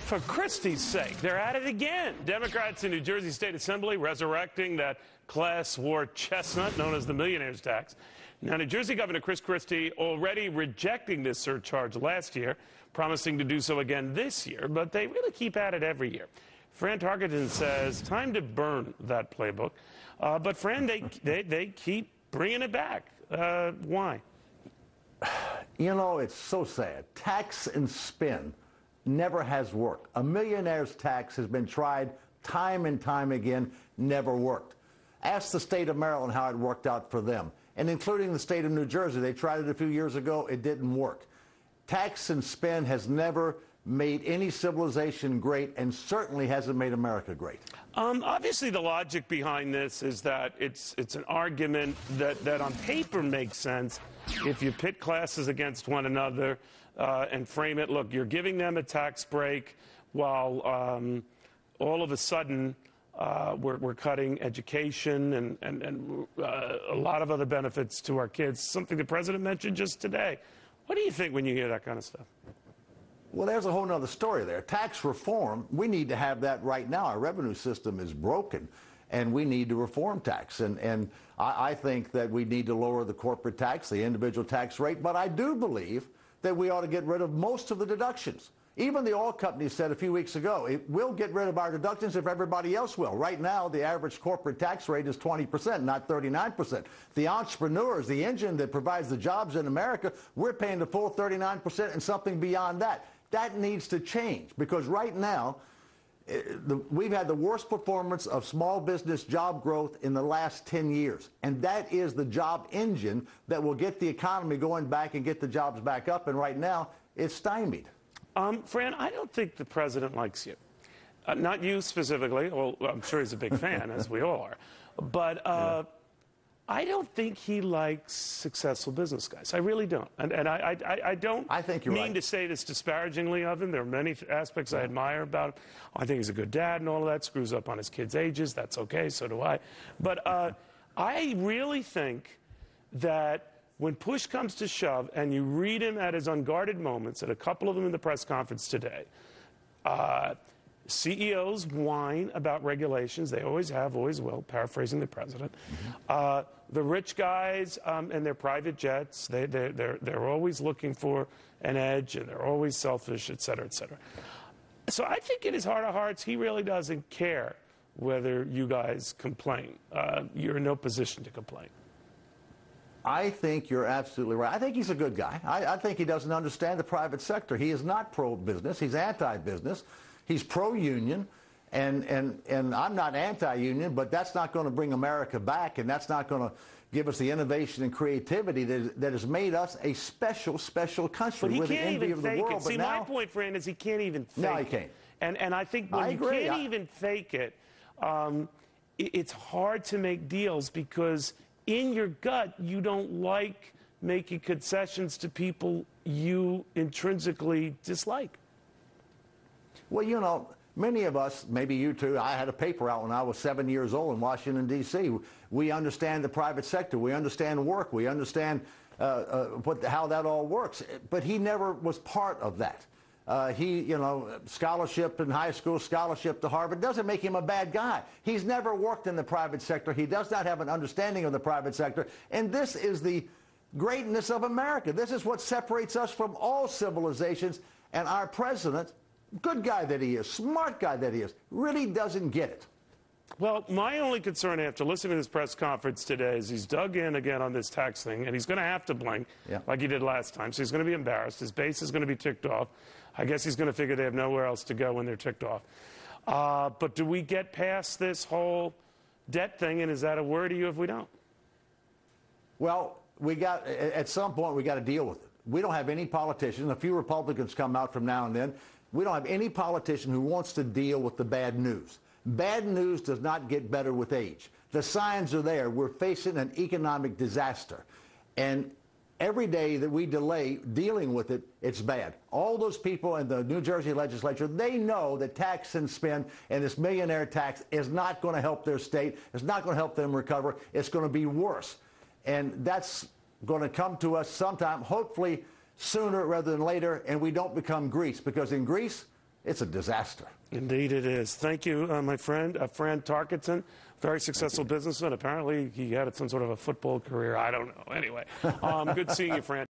For Christie's sake, they're at it again. Democrats in New Jersey State Assembly resurrecting that class war chestnut known as the millionaire's tax. Now, New Jersey Governor Chris Christie already rejecting this surcharge last year, promising to do so again this year, but they really keep at it every year. Fran Tarkenton says time to burn that playbook. But Fran, they keep bringing it back. Why? You know, it's so sad. Tax and spin never has worked. A millionaire's tax has been tried time and time again, never worked. Ask the state of Maryland how it worked out for them, and including the state of New Jersey. They tried it a few years ago. It didn't work. Tax and spend has never made any civilization great, and certainly hasn't made America great. Obviously, the logic behind this is that it's an argument that on paper makes sense if you pit classes against one another and frame it. Look, you're giving them a tax break while all of a sudden we're cutting education and a lot of other benefits to our kids, something the president mentioned just today. What do you think when you hear that kind of stuff? Well, there's a whole other story there. Tax reform, we need to have that right now. Our revenue system is broken, and we need to reform tax. And I think that we need to lower the corporate tax, the individual tax rate, but I do believe that we ought to get rid of most of the deductions. Even the oil companies said a few weeks ago, we'll get rid of our deductions if everybody else will. Right now, the average corporate tax rate is 20%, not 39%. The entrepreneurs, the engine that provides the jobs in America, we're paying the full 39% and something beyond that. That needs to change, because right now, we've had the worst performance of small business job growth in the last 10 years. And that is the job engine that will get the economy going back and get the jobs back up. And right now, it's stymied. Fran, I don't think the president likes you. Not you specifically. Well, I'm sure he's a big fan, as we all are. But I don't think he likes successful business guys. I really don't. And I don't mean to say this disparagingly of him. There are many aspects I admire about him. I think he's a good dad and all of that. Screws up on his kids' ages. That's okay. So do I. But I really think that when push comes to shove and you read him at his unguarded moments, at a couple of them in the press conference today, CEOs whine about regulations. They always have, always will, paraphrasing the president. The rich guys and their private jets, they're always looking for an edge, and they're always selfish, et cetera, et cetera. So I think in his heart of hearts, he really doesn't care whether you guys complain. You're in no position to complain. I think you're absolutely right. I think he's a good guy. I think he doesn't understand the private sector. He is not pro-business. He's anti-business. He's pro-union, and I'm not anti-union, but that's not going to bring America back, and that's not going to give us the innovation and creativity that has made us a special, special country. But We're the envy of the world. See, my point, Fran, is he can't even fake it. No, he can't. And I think when you can't even fake it, it's hard to make deals, because in your gut, you don't like making concessions to people you intrinsically dislike. Well, you know, many of us, maybe you too, I had a paper out when I was 7 years old in Washington, D.C. We understand the private sector. We understand work. We understand how that all works. But he never was part of that. Scholarship in high school, scholarship to Harvard doesn't make him a bad guy. He's never worked in the private sector. He does not have an understanding of the private sector. And this is the greatness of America. This is what separates us from all civilizations. And our president, good guy that he is, smart guy that he is, really doesn't get it. Well, my only concern after listening to this press conference today is he's dug in again on this tax thing, and he's going to have to blink like he did last time. So he's going to be embarrassed. His base is going to be ticked off. I guess he's going to figure they have nowhere else to go when they're ticked off. But do we get past this whole debt thing, and is that a worry to you if we don't? Well, at some point, we got to deal with it. We don't have any politicians. A few Republicans come out from now and then. We don't have any politician who wants to deal with the bad news. Bad news does not get better with age. The signs are there. We're facing an economic disaster. And every day that we delay dealing with it, it's bad. All those people in the New Jersey legislature, they know that tax and spend and this millionaire tax is not going to help their state. It's not going to help them recover. It's going to be worse. And that's going to come to us sometime, hopefully sooner rather than later, and we don't become Greece. Because in Greece, it's a disaster. Indeed it is. Thank you, my friend, Fran Tarkenton, very successful businessman. Apparently he had some sort of a football career. I don't know. Anyway, good seeing you, Fran.